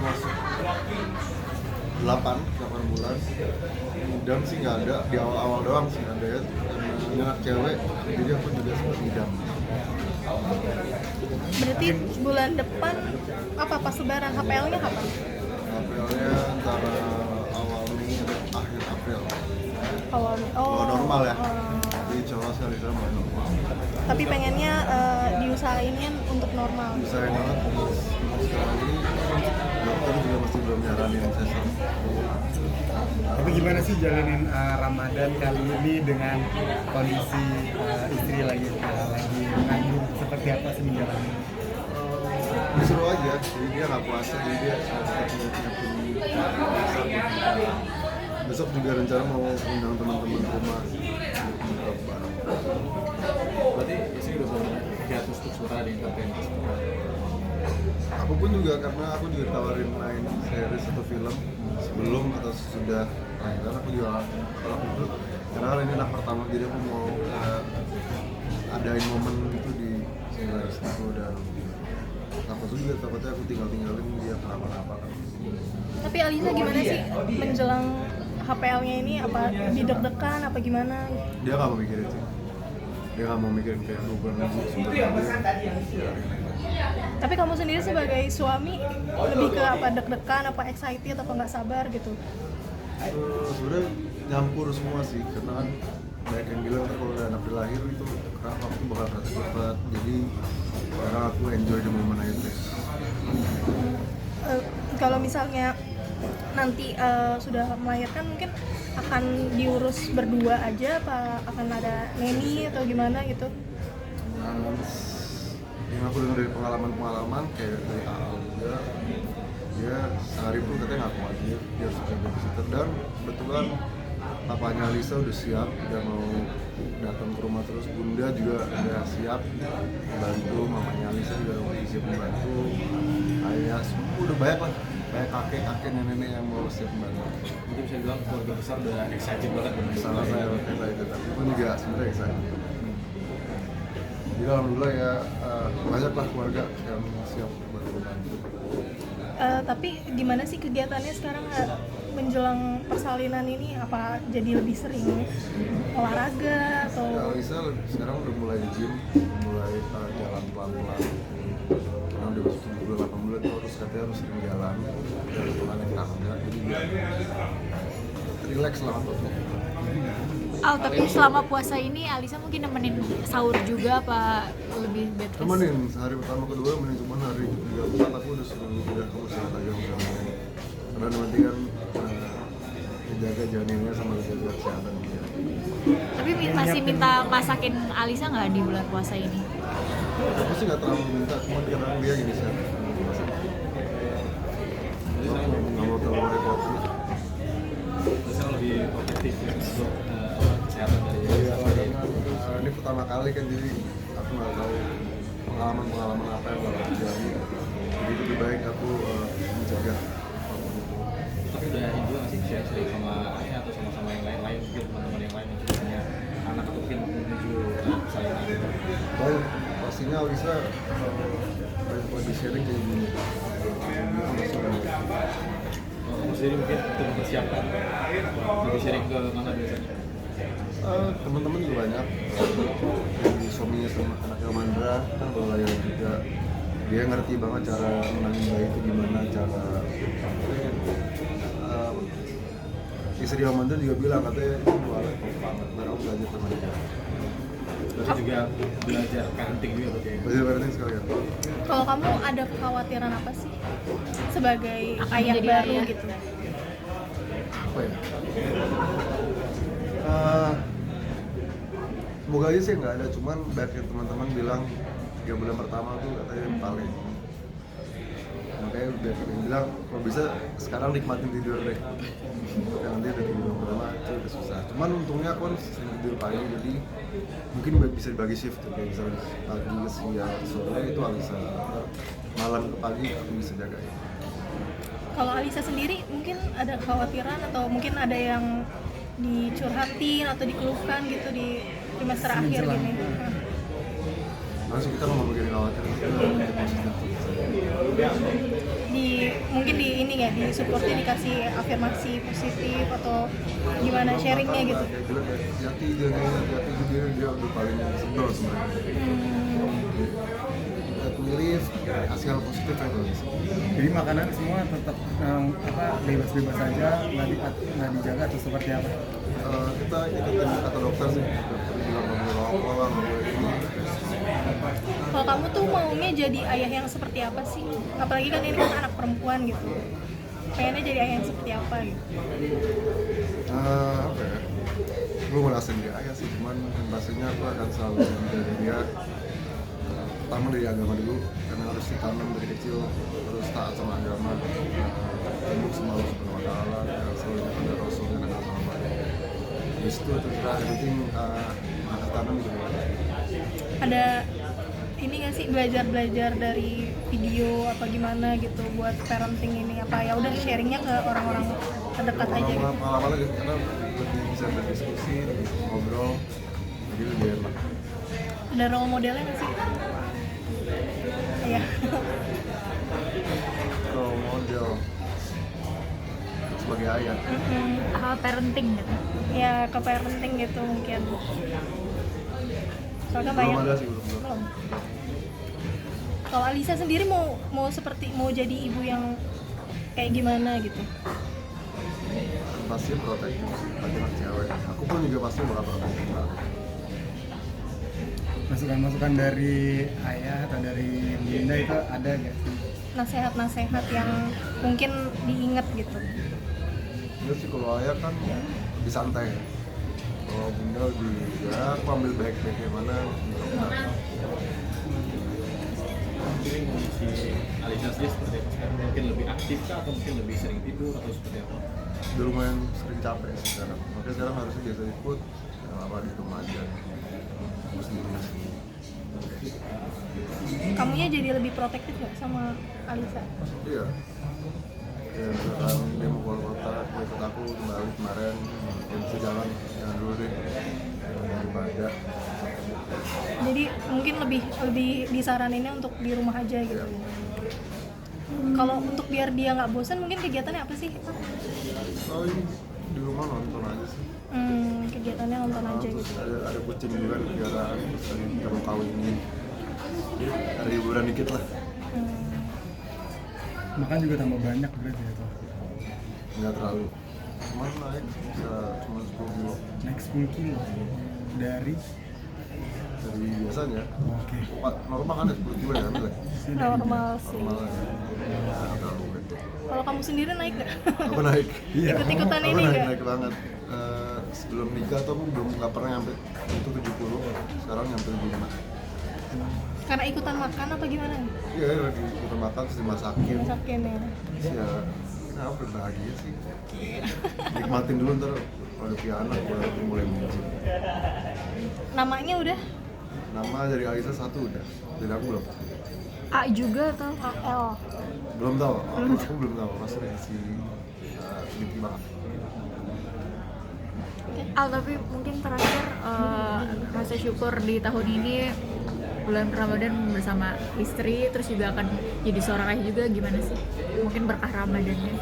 masuk 8 bulan ngidam sih nggak ada, di awal doang sih ada ya, karena anak cewek jadi aku juga sempat ngidam. Berarti bulan depan apa pas lebaran HPL-nya kapan? HPL-nya antara awal Mei atau akhir April. Awal Kalau normal ya, jadi insya Allah sekali mau normal. Tapi pengennya diusahainnya untuk normal. Saya banget, sekarang ini dokter juga masih belum nyaranin sesar. Tapi gimana sih jalanin Ramadan kali ini dengan kondisi istri lagi mengandung, seperti apa sih menjalani? Seru aja, jadi dia nggak puasa, jadi dia nyiapin besok juga rencana mau undang teman-teman rumah buka bareng. Berarti istri udah benar hiatus untuk sementara di entertainment. Aku pun juga, karena aku juga tawarin main series atau film sebelum atau sesudah lahiran. Aku juga kalau aku tuh, karena kan ini anak pertama, jadi aku mau adain momen itu di series aku, dan takut juga, takutnya aku tinggalin dia kenapa-napa kan. Tapi Alisa gimana sih menjelang HPL-nya ini, apa dideg-degan apa gimana? Dia nggak mau mikirin sih, dia nggak mau mikirin kayak bukan Tapi kamu sendiri sebagai suami lebih ke apa, deg-degan apa excited apa nggak sabar gitu? Sebenarnya nyampur semua sih, karena kan banyak yang bilang kalau udah anak lahir itu karena waktu bakal kerasa cepat, jadi sekarang aku enjoy the moment aja. Kalau misalnya nanti sudah melahirkan, mungkin akan diurus berdua aja apa akan ada neni atau gimana gitu? Yang aku dengar dari pengalaman kayak dari Al juga, dia sehari pun katanya nggak kuat, dia harus ada babysitter, dan kebetulan papanya Alisa udah siap, udah mau datang ke rumah terus. Bunda juga udah siap membantu, mamanya Alisa juga udah siap membantu, ayah semua udah banyak lah, kayak kakek nenek yang mau siap membantu. Mungkin bisa bilang keluarga besar udah excited banget dengan Salah saya waktu itu, tapi pun juga sebenarnya excited. Jadi alhamdulillah ya, banyak lah keluarga yang siap membantu. Tapi gimana sih kegiatannya sekarang menjelang persalinan ini? Apa jadi lebih sering olahraga atau? Ya, Alisa sekarang udah mulai gym, mulai jalan pelan-pelan. Karena udah masuk 7 bulan, 8 bulan terus katanya harus sering jalan, dan naik tangga, jadi biar relax lah ototnya. Tapi selama puasa ini Alisa mungkin nemenin sahur juga apa lebih bed rest? Temenin, hari pertama kedua temenin, cuman hari ketiga keempat aku udah suruh udah kamu sehat aja udah main. Karena nanti kan menjaga janinnya sama menjaga kesehatan dia. Tapi masih minta masakin Alisa nggak di bulan puasa ini? Aku sih nggak terlalu minta, cuma karena dia gini sehat. Nggak mau terlalu repot. Saya lebih protektif ya untuk kesehatan dari Ini pertama kali kan, jadi aku nggak tahu pengalaman apa yang bakal terjadi. Jadi lebih baik aku menjaga. tapi udah ini juga nggak sih sharing sama ayah atau sama yang lain mungkin teman-teman yang lain yang juga punya anak atau mungkin menuju persalinan gitu. Baik, pastinya Alisa lebih sharing kayak gini. Kamu sendiri mungkin untuk mempersiapkan lebih sharing ke mana biasanya? Teman-teman juga banyak, dari suaminya sama anaknya Mandra kan baru lahiran juga, dia ngerti banget cara menangin bayi itu gimana, cara istri Mandra juga bilang katanya itu luar banget, nah aku belajar sama dia. Berarti juga belajar parenting juga berarti ya? Belajar parenting sekalian. Kalau kamu ada kekhawatiran apa sih sebagai Akan ayah menjadi baru ayah. gitu? Apa ya? Semoga aja sih nggak ada, cuman banyak yang teman-teman bilang 3 bulan pertama tuh katanya yang paling, makanya udah yang bilang kalau bisa sekarang nikmatin tidur deh, karena nanti udah 3 bulan pertama itu udah susah. Cuman untungnya aku kan sering tidur pagi, jadi mungkin bisa dibagi shift tuh, kayak misalnya pagi ke siang ke sore itu Alisa, malam ke pagi aku bisa jagain. Kalau Alisa sendiri mungkin ada kekhawatiran atau mungkin ada yang dicurhatin atau dikeluhkan gitu di trimester akhir gini? Langsung kita nggak mau mikirin khawatir, kita positif. Mungkin di ya disupportnya, dikasih afirmasi positif atau gimana sharingnya gitu? Kayak bilang kayak jati dia udah paling sebel sebenarnya. Mirip kasih hal positif aja. Jadi makanan semua tetap bebas-bebas saja, nggak dijaga atau seperti apa? Kita ikutin kata dokter sih, dokter bilang nggak boleh rokok lah, nggak boleh ini. Kalau kamu tuh maunya jadi ayah yang seperti apa sih? Apalagi kan ini kan anak perempuan gitu. Pengennya jadi ayah yang seperti apa gitu? Apa ya? Gue ngerasain dia ayah sih, cuman pastinya aku akan selalu menjaga dia. Pertama dari agama dulu, karena harus ditanam dari kecil, harus taat sama agama, tunduk sama Allah Subhanahu wa Ta'ala, selalu ada Rasulnya dan agama. Habis itu terserah, yang penting anak tanam gitu. Ada ini nggak sih belajar dari video apa gimana gitu buat parenting ini, apa ya udah sharingnya ke orang-orang terdekat aja gitu? Pengalaman gitu, karena lebih bisa berdiskusi, lebih ngobrol, jadi lebih enak. Ada role modelnya nggak sih? Iya. Role model sebagai ayah. Parenting gitu. Ya ke parenting gitu mungkin. Soalnya Belum banyak. ada sih, belum. Belum. Kalau Alisa sendiri mau jadi ibu yang kayak gimana gitu? Pasti protektif sih, bagi anak cewek. Aku pun juga pasti bakal protektif lah. Masukan-masukan dari ayah atau dari bunda itu ada nggak sih? Nasehat-nasehat yang mungkin diingat gitu. Bunda sih kalau ayah kan lebih santai ya. Kalau bunda lebih, ya aku ambil baik-baiknya mana. Mungkin kondisi Alisa sendiri seperti apa sekarang? Mungkin lebih aktif kah atau mungkin lebih sering tidur atau seperti apa? Udah lumayan sering capek sih sekarang. Makanya sekarang harusnya biasa ikut, ya apa di rumah aja. Terus di rumah sendiri. Kamunya jadi lebih protektif nggak sama Alisa? Iya. Ya misalkan dia mau keluar kota, mau ikut aku kembali kemarin, dia bisa jalan, jangan dulu deh. Daripada Jadi mungkin lebih disaraninnya untuk di rumah aja gitu. Iya. Kalau untuk biar dia nggak bosan, mungkin kegiatannya apa sih? ini di rumah nonton aja sih. Kegiatannya nonton aja Terus gitu. ada kucing juga di piaraan, terus tadi kita mau kawinin. Jadi ada hiburan dikit lah. Makan juga tambah banyak berarti ya toh? Nggak terlalu. Cuman naik bisa cuma 10 kilo Naik 10 kilo dari dari biasanya. Oke. Normal kan ya 10 kilo ya, ambil ya? Normal sih. Normal ya. Nggak terlalu gitu. Kalau kamu sendiri naik nggak? Aku naik. Iya. Ikut-ikutan Aku ini nggak? naik banget. Sebelum nikah tuh aku nggak pernah nyampe itu 70, sekarang nyampe 75. Karena ikutan makan apa gimana? Iya, lagi kita makan terus dimasakin. Masakin ya. Terus ya, nah berbahagia sih. Nikmatin dulu ntar kalau udah punya anak, baru mulai benci. Namanya udah Nama dari Alisa satu udah, dari aku belum. A juga atau AL. Belum tahu, aku belum tahu. Masih si sedikit banget. Al, tapi mungkin terakhir rasa syukur di tahun ini bulan Ramadan bersama istri, terus juga akan jadi seorang ayah juga, gimana sih? Mungkin berkah Ramadannya.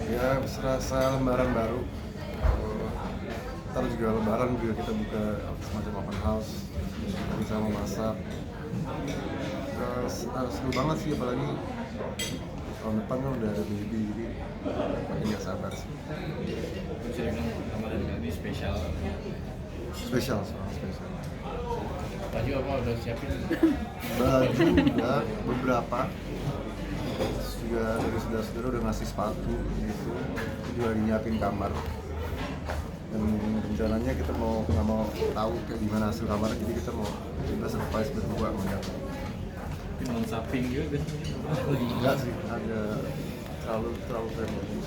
Ya, serasa lembaran baru. Ntar juga lebaran juga kita buka semacam open house, bisa memasak. Seru banget sih, apalagi tahun depan kan udah ada baby, jadi makin gak sabar sih. Bisa dibilang Ramadan kali ini spesial. Spesial, soal spesial. Baju apa udah siapin? Baju udah beberapa, terus juga dari saudara-saudara udah ngasih sepatu gitu, itu juga lagi nyiapin kamar. Dan rencananya kita nggak mau tahu kayak gimana hasil kamarnya, jadi kita mau coba surprise berdua ngeliat. Mungkin non shopping juga biasanya. Enggak sih, ada terlalu family.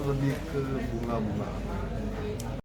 Lebih ke bunga-bunga.